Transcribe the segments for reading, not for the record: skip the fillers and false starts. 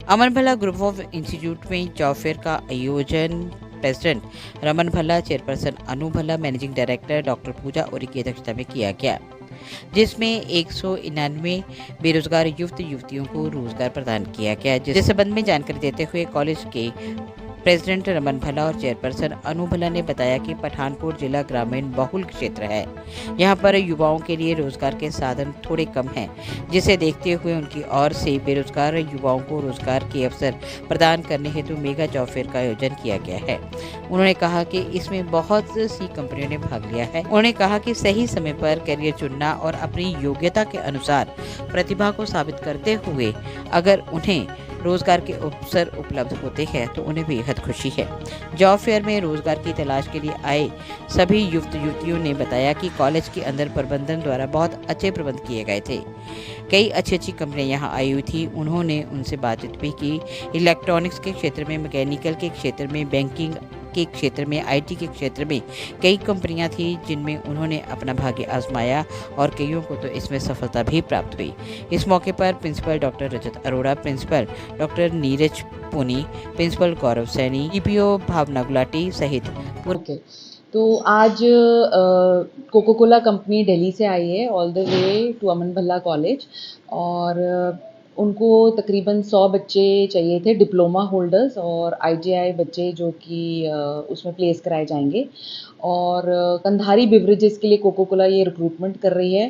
अमन भला group of institute में job fair का आयोजन प्रेसिडेंट रमन भल्ला, चेयरपर्सन अनु भल्ला, मैनेजिंग डायरेक्टर डॉक्टर पूजा ओरी की अध्यक्षता में किया गया, जिसमें 199 बेरोजगार युवक युवतियों को रोजगार प्रदान किया गया। जिस संबंध में जानकारी देते हुए कॉलेज के प्रेसिडेंट रमन भल्ला और चेयरपर्सन अनु भल्ला ने बताया कि पठानकोट जिला ग्रामीण बहुल क्षेत्र है। यहाँ पर युवाओं के लिए रोजगार के साधन थोड़े कम हैं, जिसे देखते हुए उनकी ओर से बेरोजगार युवाओं को रोजगार के अवसर प्रदान करने हेतु मेगा जॉब फेयर का आयोजन किया गया है। उन्होंने कहा कि इसमें बहुत सी कंपनियों ने भाग लिया है। उन्होंने कहा कि सही समय पर करियर चुनना और अपनी योग्यता के अनुसार प्रतिभा को साबित करते हुए अगर उन्हें रोजगार के अवसर उपलब्ध होते हैं तो उन्हें बेहद खुशी है। जॉब फेयर में रोजगार की तलाश के लिए आए सभी युवक युवतियों ने बताया कि कॉलेज के अंदर प्रबंधन द्वारा बहुत अच्छे प्रबंध किए गए थे। कई अच्छी कंपनियां यहाँ आई हुई थी। उन्होंने उनसे बातचीत भी की। इलेक्ट्रॉनिक्स के क्षेत्र में, मैकेनिकल के क्षेत्र में, बैंकिंग के क्षेत्र में, आईटी के क्षेत्र में कई कंपनियां थी जिनमें उन्होंने अपना भाग्य आजमाया और कईयों को तो इसमें सफलता भी प्राप्त हुई। इस मौके पर प्रिंसिपल डॉक्टर रजत अरोड़ा, प्रिंसिपल डॉक्टर नीरज पुनी, प्रिंसिपल गौरव सैनी, ईपीओ भावना गुलाटी सहित ओके तो आज कोको कोला कंपनी दिल्ली से आई है all the way to Aman Bhalla college और उनको तकरीबन 100 बच्चे चाहिए थे, डिप्लोमा होल्डर्स और आईटीआई बच्चे जो कि उसमें प्लेस कराए जाएंगे। और कंधारी बिवरेजेस के लिए कोको कोला ये रिक्रूटमेंट कर रही है।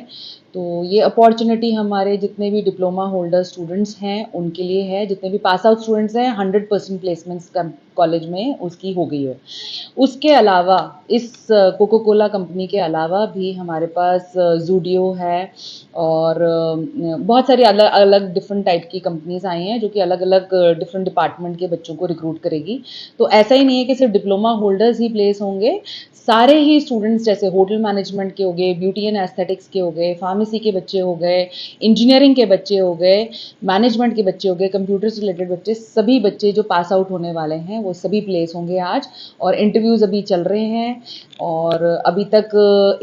तो ये अपॉर्चुनिटी हमारे जितने भी डिप्लोमा होल्डर स्टूडेंट्स हैं उनके लिए है। जितने भी पास आउट स्टूडेंट्स हैं 100% प्लेसमेंट्स कॉलेज में उसकी हो गई है। उसके अलावा इस कोको कोला कंपनी के अलावा भी हमारे पास ज़ूडियो है और बहुत सारी अलग अलग डिफरेंट टाइप की कंपनीज आई हैं जो कि अलग अलग डिफरेंट डिपार्टमेंट के बच्चों को रिक्रूट करेगी। तो ऐसा ही नहीं है कि सिर्फ डिप्लोमा होल्डर्स ही प्लेस होंगे, सारे ही स्टूडेंट्स जैसे होटल मैनेजमेंट के हो गए, ब्यूटी एंड एस्थेटिक्स के हो गए, फार्मेसी के बच्चे हो गए, इंजीनियरिंग के बच्चे हो गए, मैनेजमेंट के बच्चे हो गए, कंप्यूटर से रिलेटेड बच्चे, सभी बच्चे जो पास आउट होने वाले हैं वो सभी प्लेस होंगे आज। और इंटरव्यूज़ अभी चल रहे हैं और अभी तक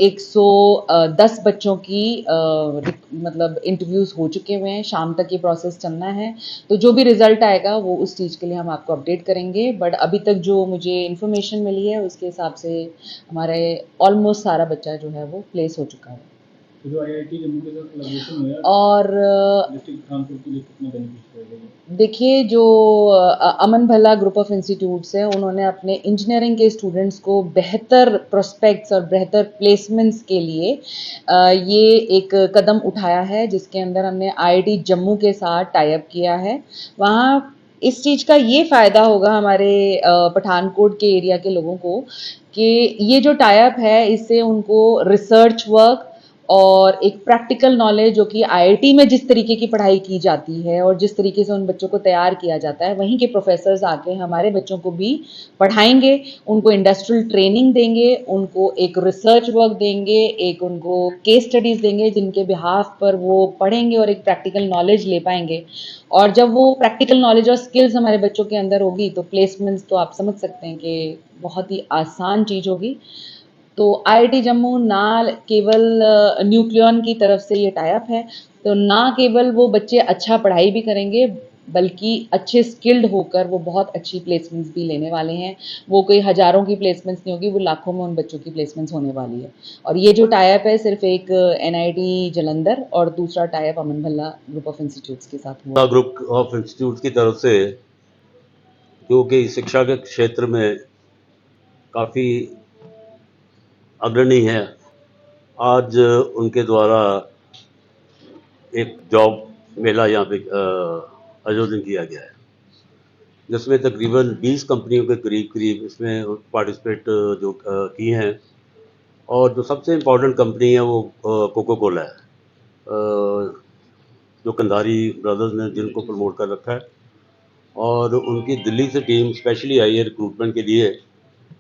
110 बच्चों की मतलब इंटरव्यूज़ हो चुके हुए हैं। शाम तक ये प्रोसेस चलना है, तो जो भी रिजल्ट आएगा वो उस चीज़ के लिए हम आपको अपडेट करेंगे। बट अभी तक जो मुझे इन्फॉर्मेशन मिली है उसके हिसाब से हमारे ऑलमोस्ट सारा बच्चा जो है वो प्लेस हो चुका है। तो जो आईआईटी जम्मू के साथ कोलैबोरेशन हुआ है और डिस्ट्रिक्ट पठानकोट के लिए कितना बेनिफिशियल रहेगा? देखिए जो अमन भल्ला ग्रुप ऑफ इंस्टीट्यूट्स है उन्होंने अपने इंजीनियरिंग के स्टूडेंट्स को बेहतर प्रोस्पेक्ट्स और बेहतर प्लेसमेंट्स के लिए ये एक कदम उठाया है, जिसके अंदर हमने आईआईटी जम्मू के साथ टाई अप किया है। वहाँ इस चीज़ का ये फ़ायदा होगा हमारे पठानकोट के एरिया के लोगों को कि ये जो टाई अप है इससे उनको रिसर्च वर्क और एक प्रैक्टिकल नॉलेज जो कि आईआईटी में जिस तरीके की पढ़ाई की जाती है और जिस तरीके से उन बच्चों को तैयार किया जाता है, वहीं के प्रोफेसर्स आके हमारे बच्चों को भी पढ़ाएंगे, उनको इंडस्ट्रियल ट्रेनिंग देंगे, उनको एक रिसर्च वर्क देंगे, एक उनको केस स्टडीज़ देंगे जिनके बिहाफ पर वो पढ़ेंगे और एक प्रैक्टिकल नॉलेज ले पाएंगे। और जब वो प्रैक्टिकल नॉलेज और स्किल्स हमारे बच्चों के अंदर होगी तो प्लेसमेंट्स तो आप समझ सकते हैं कि बहुत ही आसान चीज़ होगी। तो आईआईटी जम्मू ना केवल न्यूक्लियन की तरफ से ये टाई अप है, तो ना केवल वो बच्चे अच्छा पढ़ाई भी करेंगे बल्कि अच्छे स्किल्ड होकर वो बहुत अच्छी प्लेसमेंट्स भी लेने वाले हैं। वो कोई हज़ारों की प्लेसमेंट्स नहीं होगी, वो लाखों में उन बच्चों की प्लेसमेंट्स होने वाली है। और ये जो टाई अप है सिर्फ एक एनआईटी जलंधर और दूसरा tie up Aman Bhalla group of institutes के साथ हुआ है। ग्रुप ऑफ इंस्टीट्यूट की तरफ से जो कि शिक्षा के क्षेत्र में काफ़ी अग्रणी है, आज उनके द्वारा एक जॉब मेला यहाँ पे आयोजन किया गया है, जिसमें तकरीबन 20 कंपनियों के करीब इसमें पार्टिसिपेट जो की हैं। और जो सबसे इम्पोर्टेंट कंपनी है वो कोको कोला है, जो कंधारी ब्रदर्स ने जिनको प्रमोट कर रखा है। और उनकी दिल्ली से टीम स्पेशली आई है रिक्रूटमेंट के लिए,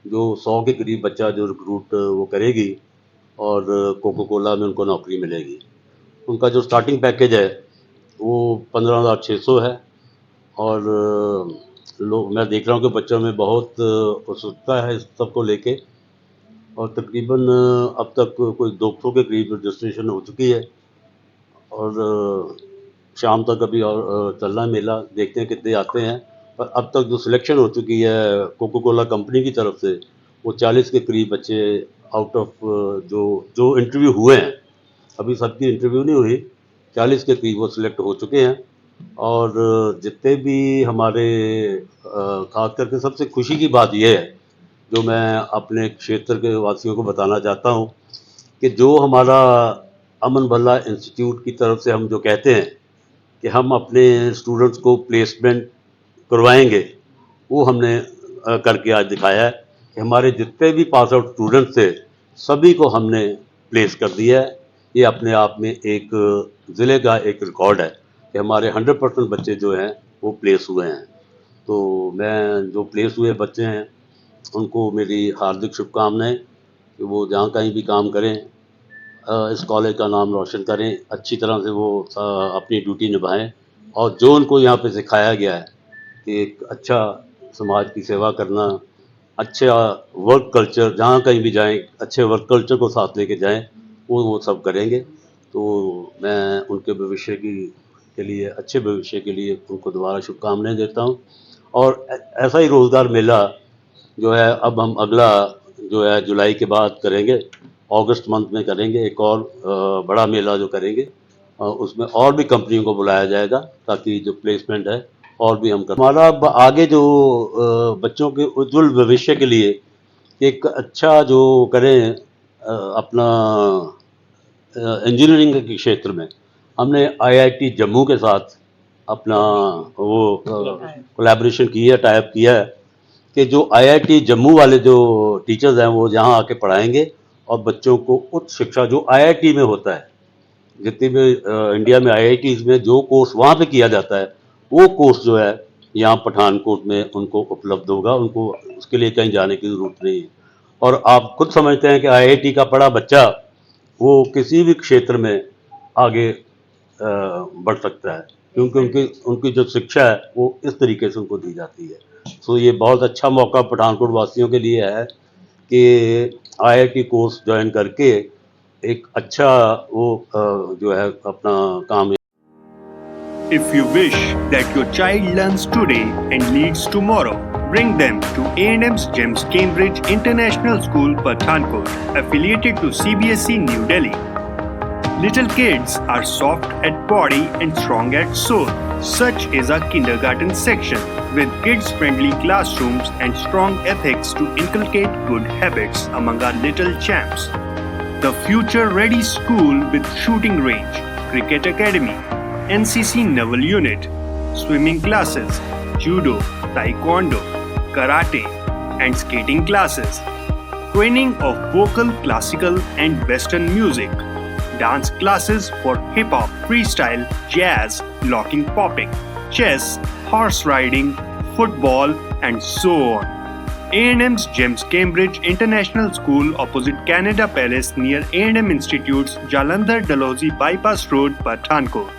जो 100 के करीब बच्चा जो रिक्रूट वो करेगी और कोको कोला में उनको नौकरी मिलेगी। उनका जो स्टार्टिंग पैकेज है वो 15,600 है। और लोग, मैं देख रहा हूँ कि बच्चों में बहुत उत्सुकता है इस सब को लेके। और तकरीबन अब तक कोई 200 के करीब रजिस्ट्रेशन हो चुकी है। और शाम तक अभी और चल रहा है मेला, देखते हैं कितने आते हैं। पर अब तक जो सिलेक्शन हो चुकी है कोको कोला कंपनी की तरफ से, वो 40 के करीब बच्चे आउट ऑफ जो इंटरव्यू हुए हैं, अभी सबकी इंटरव्यू नहीं हुई, 40 के करीब वो सिलेक्ट हो चुके हैं। और जितने भी हमारे खास करके सबसे खुशी की बात यह है, जो मैं अपने क्षेत्र के वासियों को बताना चाहता हूँ, कि जो हमारा अमन भल्ला इंस्टीट्यूट की तरफ से हम जो कहते हैं कि हम अपने स्टूडेंट्स को प्लेसमेंट करवाएंगे, वो हमने करके आज दिखाया है कि हमारे जितने भी पास आउट स्टूडेंट्स थे, सभी को हमने प्लेस कर दिया है। ये अपने आप में एक ज़िले का एक रिकॉर्ड है कि हमारे 100% बच्चे जो हैं वो प्लेस हुए हैं। तो मैं जो प्लेस हुए बच्चे हैं उनको मेरी हार्दिक शुभकामनाएं कि वो जहाँ कहीं भी काम करें, इस कॉलेज का नाम रोशन करें, अच्छी तरह से वो अपनी ड्यूटी निभाएं, और जो उनको यहाँ पे सिखाया गया है कि एक अच्छा समाज की सेवा करना, अच्छा वर्क कल्चर, जहाँ कहीं भी जाएं अच्छे वर्क कल्चर को साथ लेके जाएं, वो सब करेंगे। तो मैं उनके भविष्य के लिए, अच्छे भविष्य के लिए उनको दोबारा शुभकामनाएं देता हूँ। और ऐसा ही रोज़गार मेला जो है अब हम अगला जो है जुलाई के बाद करेंगे, अगस्त मंथ में करेंगे एक और बड़ा मेला जो करेंगे, उसमें और भी कंपनियों को बुलाया जाएगा ताकि जो प्लेसमेंट है और भी हम कर। हमारा आगे जो बच्चों के उज्जवल भविष्य के लिए एक अच्छा जो करें अपना इंजीनियरिंग के क्षेत्र में, हमने आईआईटी जम्मू के साथ अपना वो कोलैबोरेशन की है, टाइप किया है कि जो आईआईटी जम्मू वाले जो टीचर्स हैं वो यहाँ आके पढ़ाएंगे और बच्चों को उच्च शिक्षा जो आईआईटी में होता है, जितनी भी इंडिया में आईआईटीज़ में जो कोर्स वहाँ पे किया जाता है, वो कोर्स जो है यहाँ पठानकोट में उनको उपलब्ध होगा, उनको उसके लिए कहीं जाने की ज़रूरत नहीं है। और आप खुद समझते हैं कि आईआईटी का पढ़ा बच्चा वो किसी भी क्षेत्र में आगे बढ़ सकता है, क्योंकि उनकी उनकी जो शिक्षा है वो इस तरीके से उनको दी जाती है। सो ये बहुत अच्छा मौका पठानकोट वासियों के लिए है कि आईआईटी कोर्स ज्वाइन करके एक अच्छा वो जो है अपना काम। If you wish that your child learns today and leads tomorrow, bring them to A&M's GEMS Cambridge International School, Pathankot, affiliated to CBSE New Delhi. Little kids are soft at body and strong at soul. Such is our kindergarten section with kids-friendly classrooms and strong ethics to inculcate good habits among our little champs. The future-ready school with shooting range, cricket academy, NCC Naval Unit, swimming classes, judo, taekwondo, karate, and skating classes. Training of vocal, classical, and western music. Dance classes for hip-hop, freestyle, jazz, locking popping, chess, horse riding, football, and so on. A&M's GEMS Cambridge International School opposite Canada Palace near A&M Institute's Jalandhar Dalhousie Bypass Road, Pathankot.